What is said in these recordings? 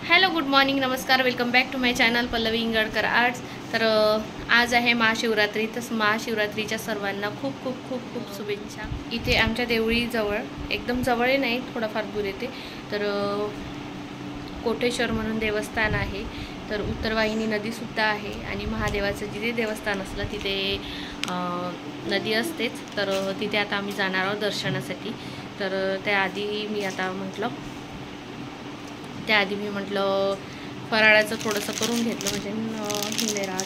Hello good morning नमस्कार welcome back to my channel Pallavi Ingalkar arts. तर आज आहे महाशिवरात्री। तर महाशिवरात्रीच्या सर्वांना खूप खूप खूप खूप शुभेच्छा। इथे आमच्या देवळी जवळ एकदम जवळ नाही, थोडाफार दूर येते, तर कोटेश्वर म्हणून देवस्थान आहे। तर उत्तरवाहिनी नदीसुद्धा आहे आणि महादेवाचं जिथे देवस्थान असलं तिथे नदी असतेच। तर तिथे आता आम्ही जाणार आहोत दर्शनासाठी। तर त्याआधी मी म्हटलं फराळाचं थोडंसं करून घेतलं, म्हणजे हिंदे राहत,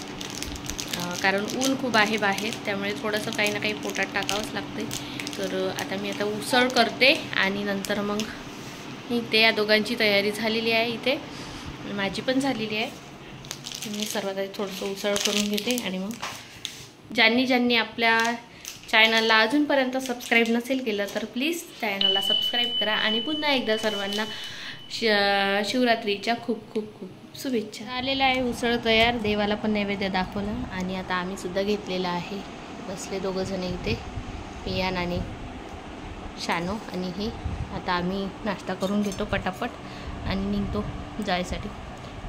कारण ऊन खूप आहे बाहेर, त्यामुळे थोडंसं काही ना काही पोटात टाकावंच लागते। तर मी आता उसळ करते आणि नंतर मग निघते। या दोघांची तयारी झालेली आहे, इथे माझी पण झालेली आहे। मी सर्वात आधी थोडंसं उसळ करून घेते आणि मग ज्यांनी आपल्या चॅनलला अजूनपर्यंत सबस्क्राईब नसेल केलं तर प्लीज चॅनलला सबस्क्राईब करा आणि पुन्हा एकदा सर्वांना शिवरात्रीच्या खूप खूप खूप शुभेच्छा। आलेला आहे उसळ तयार, देवाला पण नैवेद्य दाखवला आणि आता आम्ही सुद्धा घेतलेला आहे। बसले दोघं जण इथे, पियान आणि शानो आणि ही। आता आम्ही नाश्ता करून घेतो पटापट आणि निघतो जायसाठी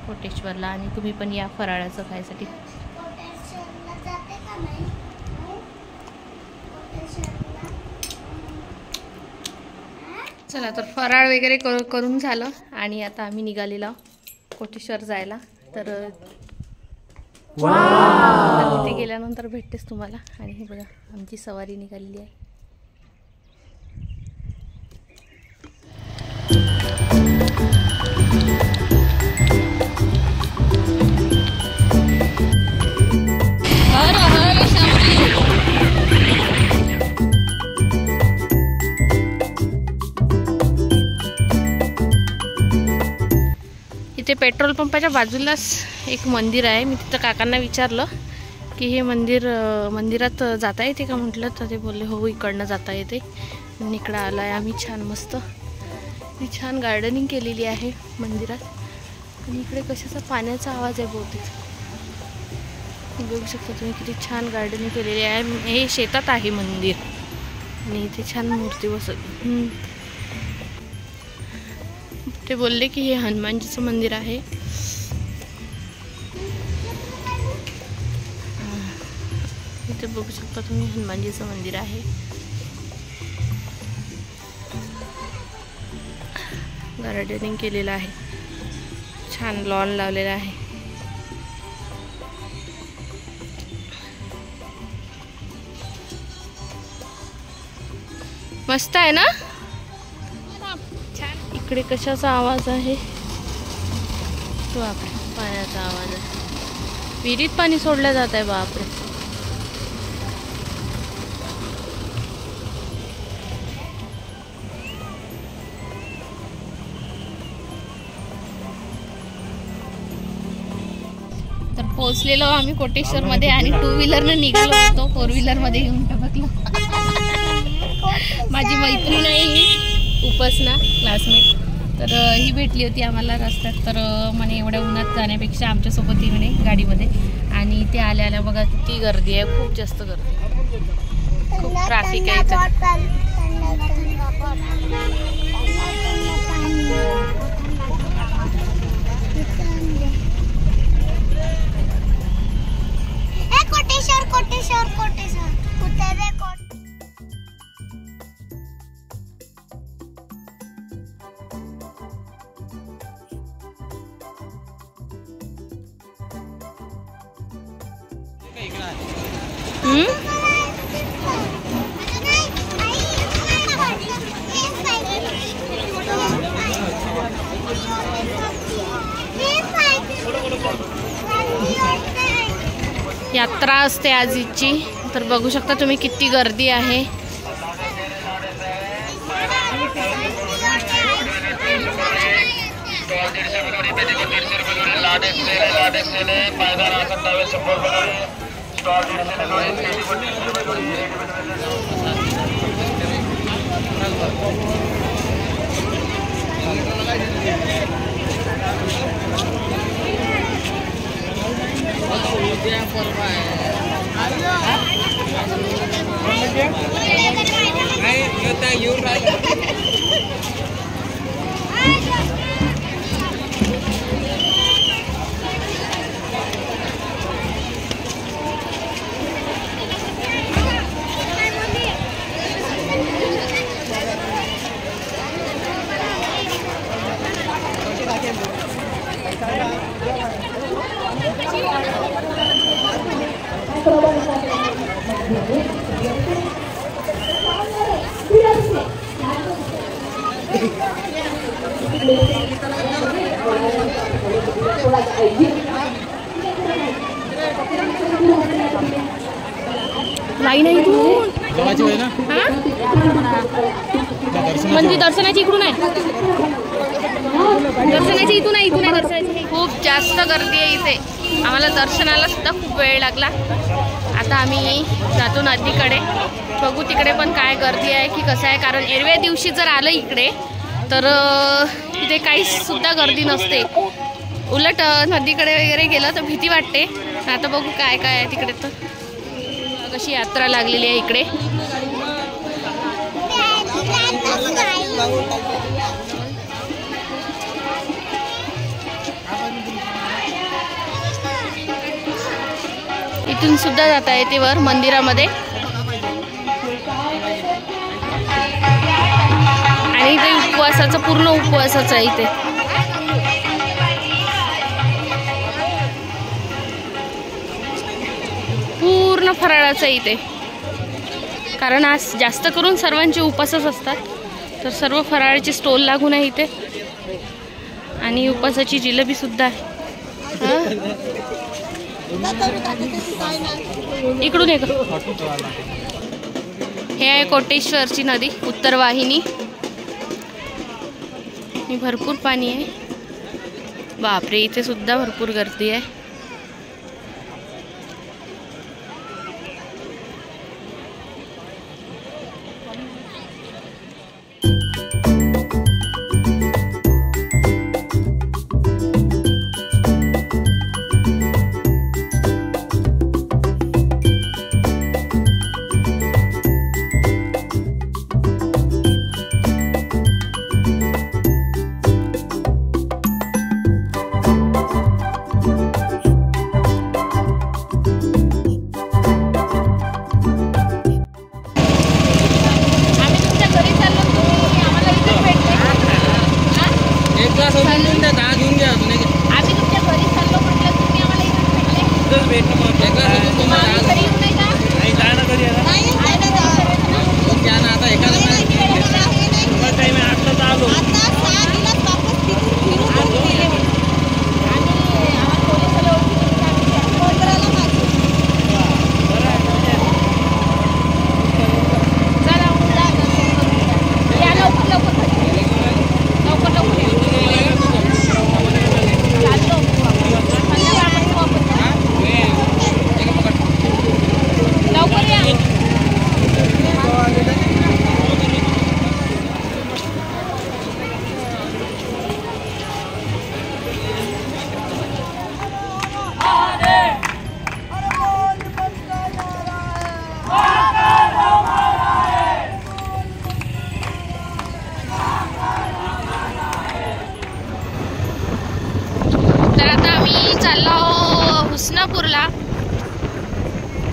कोटेश्वरला। आणि तुम्ही पण या फराळाचं खायसाठी। चला, तर फराळ वगैरे करून झालं आणि आता आम्ही निघालेलो कोटेश्वर जायला। तर तिथे गेल्यानंतर भेटतेच तुम्हाला। आणि हे बघा आमची सवारी निघालेली आहे। इथे पेट्रोल पंपाच्या बाजूलाच एक मंदिर आहे। मी तिथं काकांना विचारलं की हे मंदिरात जाता येते का म्हटलं, तर ते बोलले हो इकडनं जाता येते। इकडं आला आहे आम्ही, छान मस्त छान गार्डनिंग केलेली आहे मंदिरात। आणि इकडे कशाचा पाण्याचा आवाज आहे बहुतेक, बघू शकता तुम्ही किती छान गार्डनिंग केलेली आहे। हे शेतात आहे मंदिर आणि इथे छान मूर्ती बसवली। ते बोलले की हे हनुमानजीचं मंदिर आहे। इथे बघू शकता तुम्ही हनुमानजीचं मंदिर आहे। गार्डनिंग केलेलं आहे, छान लॉन लावलेला आहे। मस्त आहे ना, छान। इकडे कशाचा आवाज आहे, बापरे पाण्याचा आवाज आहे। विहिरीत पाणी सोडलं जात आहे, बापरे। तर पोहोचलेलो आम्ही कोटेश्वर मध्ये आणि 2 व्हीलरनं निघालो होतो, 4 व्हीलर मध्ये येऊन टपकलो। माझी मैत्रीण आहे ही उपासना, क्लासमेट, तर ही भेटली होती आम्हाला रस्त्यात। तर म्हणे एवढ्या उन्हात जाण्यापेक्षा आमच्यासोबत ही म्हणे गाडीमध्ये। आणि ते आल्या बघा किती गर्दी आहे, खूप जास्त गर्दी, खूप ट्रॅफिक आहे यात्रा असते आजीची। तर बघू शकता तुम्ही किती गर्दी आहे। लाईन आहे इथून म्हणजे दर्शनाची इकडून आहे, दर्शनाची इथून आहे, इथून आहे दर्शनाची. खूप जास्त गर्दी आहे इथे. आम्हाला दर्शनाला सुद्धा खूप वेळ लागला. आता आम्ही जातो नदीकडे, बघू तिकडे पण काय गर्दी आहे की कसं आहे. कारण एरव्या दिवशी जर आलं इकडे तर इथे काही सुद्धा गर्दी नसते. उलट नदीकडे वगैरे गेलं तर भीती वाटते. आता बघू काय काय आहे तिकडे. तर कशी यात्रा लागलेली आहे इकडे. इथून सुद्धा जाता येते वर मंदिरामध्ये. आणि इथे उपवासाचं पूर्ण उपवासाचं आहे इथे. पूर्ण फराळाचं आहे इथे. कारण आज जास्त करून सर्वांचे उपवासच असतात. तर सर्व फराळाचे स्टॉल लागून आहे इथे. आणि उपवासाची जिलेबी सुद्धा आहे. इकडून एक हे आहे कोटेश्वरची नदी, उत्तर वाहिनी. भरपूर पाणी आहे. बापरे, इथे सुद्धा भरपूर गर्दी आहे.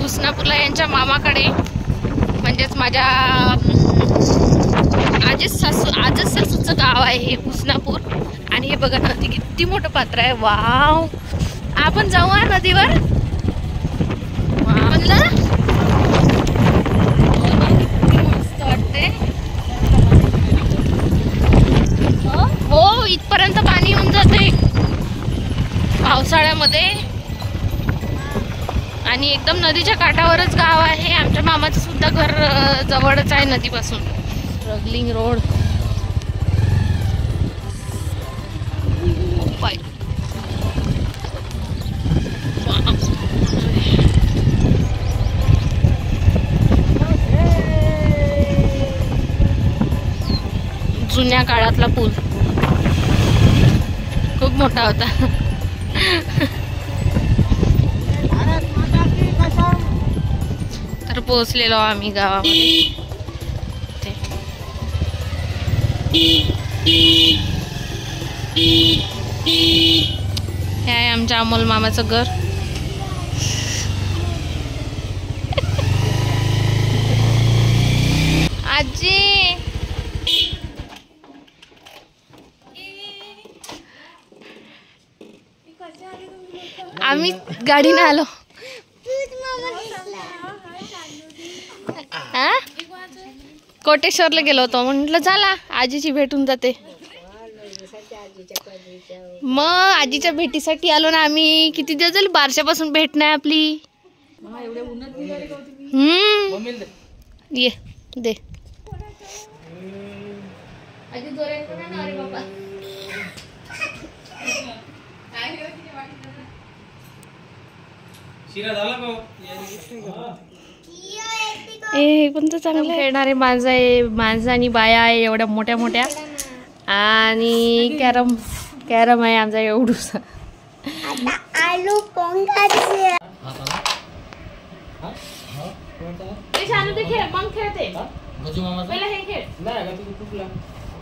हुसनापूरला यांच्या मामाकडे, म्हणजेच माझ्या आजच सासूचं गाव आहे हे हुसनापूर. आणि हे बघा नदी किती मोठं पात्र आहे. वाव, आपण जाऊ नदीवर. म्हणलं किती मस्त वाटते. हो, इथपर्यंत पाणी येऊन जाते पावसाळ्यामध्ये. आणि एकदम नदीच्या काठावरच गाव आहे. आमच्या मामाचं सुद्धा घर जवळच आहे नदीपासून. Struggling road. जुन्या काळातला पूल खूप मोठा होता. तर पोहोचलेलो आम्ही गावामध्ये. हे आहे आमच्या अमोल मामाचं घर. आजी आम्ही गाडीने आलो. कोटेश्वरला गेलो होतो, म्हटलं चला आजीची भेटून जाते. मग आजीच्या भेटीसाठी आलो ना आम्ही. किती दिवस झाले बारशापासून भेट नाही आपली. ये दे पण तर चांगलं खेळणारे माणसं आहे. माणसं आणि बाया आहे एवढ्या मोठ्या मोठ्या. आणि कॅरम आहे आमचा एवढूसा. आलू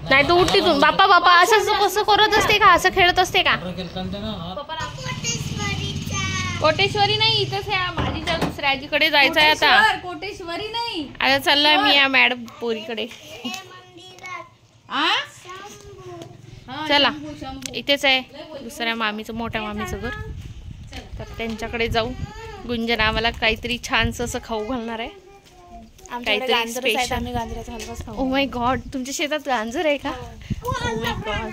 नाही तू उठती तू. बाप्पा बाप्पा असं कसं करत असते का? असं खेळत असते का? कोटेश्वरी नाही, इथंच आहे माझीच्या दुसऱ्या आजीकडे जायचं आहे आता. कोटेश्वरी नाही, आता चाललोय मी या मॅडम पोरीकडे. चला इथेच आहे दुसऱ्या मामीचं, मोठ्या मामीचं घर. तर त्यांच्याकडे जाऊ. गुंजन आम्हाला काहीतरी छानसं असं खाऊ घालणार आहे. काहीतरी स्पेशल. ओ माय गॉड, तुमच्या शेतात गांजर आहे का? Oh my God.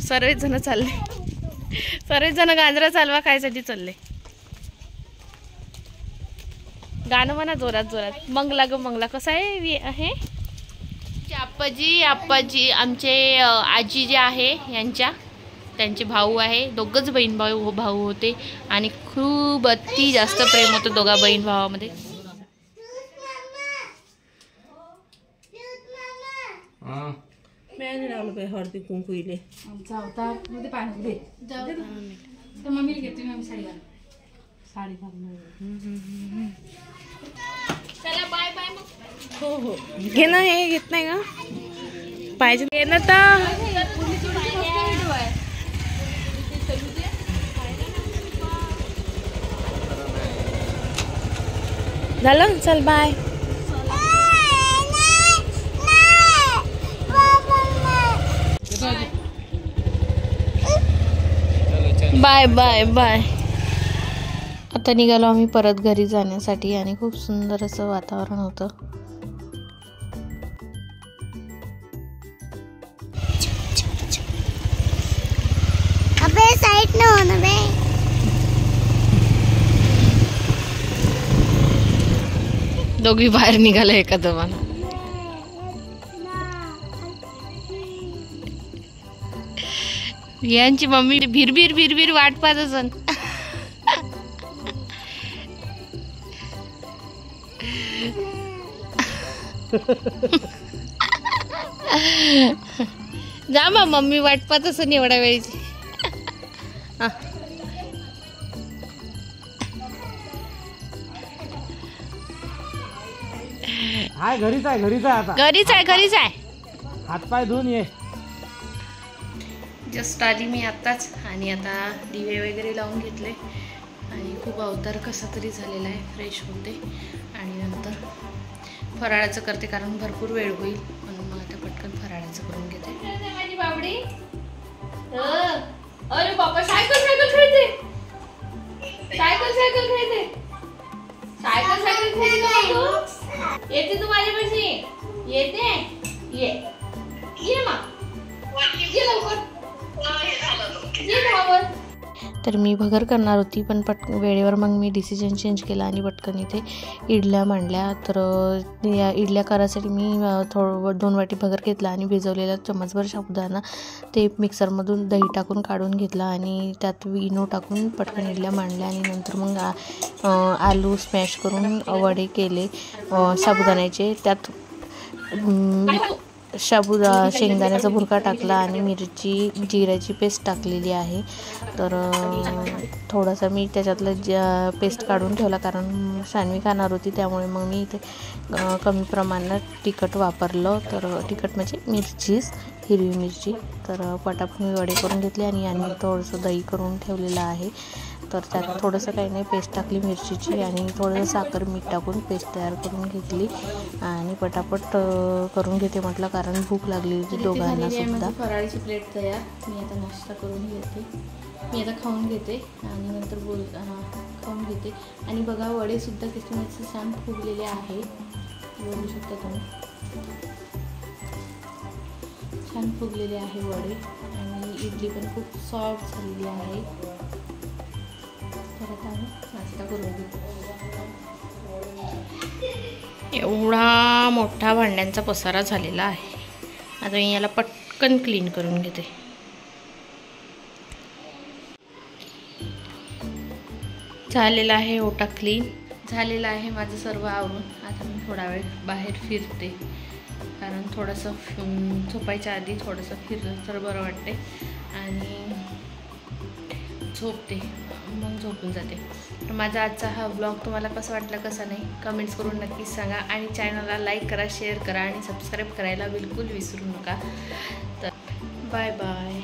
सर्वच जण गांजरा चालवा खायसाठी चालले. गाणं म्हणा जोरात जोरात. मंगला ग मंगला. कसं आहे आप्पाजी आमचे आजी जे आहे त्यांचे भाऊ आहे. दोघंच बहीण भाऊ होते आणि खूप अति जास्त प्रेम होतं दोघा बहीण भावामध्ये. हळदी कुंकू इले आमचा होता मध्ये पाणी दे तर मम्मीला घेते. मी साडी घालून चला बाय बाय मग. हो घे ना. हे घेत नाही का पाहिजे घे ना. तर झालं. चल बाय. Bye bye bye. आता निघालो आम्ही परत घरी जाण्यासाठी आणि खूप सुंदर असं वातावरण होतं. अबे साइड न हो ना बे. दोघी बाहेर निघाले एका दमानं. यांची मम्मी भिरभिर वाट पाहत असन. जा मग मम्मी वाट पाहत असन एवढ्या वेळची. घरीच आहे. हातपाय धुवून ये. जस्ट आली मी आत्ताच आणि आता दिवे वगैरे लावून घेतले आणि खूप अवतार कसा तरी झालेला आहे. फ्रेश होते आणि नंतर फराळाचं करते कारण भरपूर वेळ होईल म्हणून मग आता पटकन फराळाचं करून घेते. माझी बाबडी. अरे बाबा सायकल खेळते. येते तू माझ्यापाशी. येते ये लवकर. तर मी भगर करणार होती पण वेळेवर मग मी डिसिजन चेंज केला आणि पटकन इथे इडल्या मांडल्या. तर या इडल्या करायसाठी मी 2 वाटी भगर घेतला आणि भिजवलेला चमचभर साबुदाणा ते मिक्सरमधून दही टाकून काढून घेतला आणि त्यात इनो टाकून पटकन इडल्या मांडल्या. आणि नंतर मग आलू स्मॅश करून वडे केले साबुदाण्याचे. त्यात शेंगदाण्याचा भुरका टाकला आणि मिरची जिऱ्याची पेस्ट टाकलेली आहे. तर थोडासा मी त्याच्यातलं पेस्ट काढून ठेवला कारण सानवी खाणार होती त्यामुळे मग मी इथे कमी प्रमाणात तिखट वापरलं. तर तिखट म्हणजे मिरचीच हिरवी मिरची. तर पटापट मी वडे करून घेतले आणि यांनी थोडंसं दही करून ठेवलेलं आहे. तर त्यात थोडंसं काही नाही पेस्ट टाकली मिरचीची आणि थोडंसं साखर मीठ टाकून पेस्ट तयार करून घेतली आणि पटापट करून घेते म्हटलं, कारण भूक लागली होती दोघांना सुद्धा. फराळीची प्लेट तयार. मी आता नाश्ता करून घेते. मी आता खाऊन घेते आणि नंतर खाऊन घेते. आणि बघा वडेसुद्धा किती मस्त छान फुगलेले आहे, बघू शकता तुम्ही. छान फुगलेले आहे वडे आणि इडली पण खूप सॉफ्ट झालेली आहे. तर आता आम्ही नाश्ता करून घेतो. एवढा मोठा भांड्यांचा पसारा झालेला आहे. आता मी याला पटकन क्लीन करून घेते. झालेला आहे ओटा क्लीन. झालेलं आहे माझं सर्व आवरून. आता मी थोडा वेळ बाहेर फिरते, कारण थोडंसं झोपायच्या आधी थोडंसं फिरलं तर बरं वाटते आणि झोपते, मग झोपून जाते. तर माझा आजचा हा ब्लॉग तुम्हाला कसा वाटला कसा नाही कमेंट्स करून नक्कीच सांगा. आणि चॅनलला लाईक करा, शेअर करा आणि सबस्क्राईब करायला बिलकुल विसरू नका. तर बाय बाय.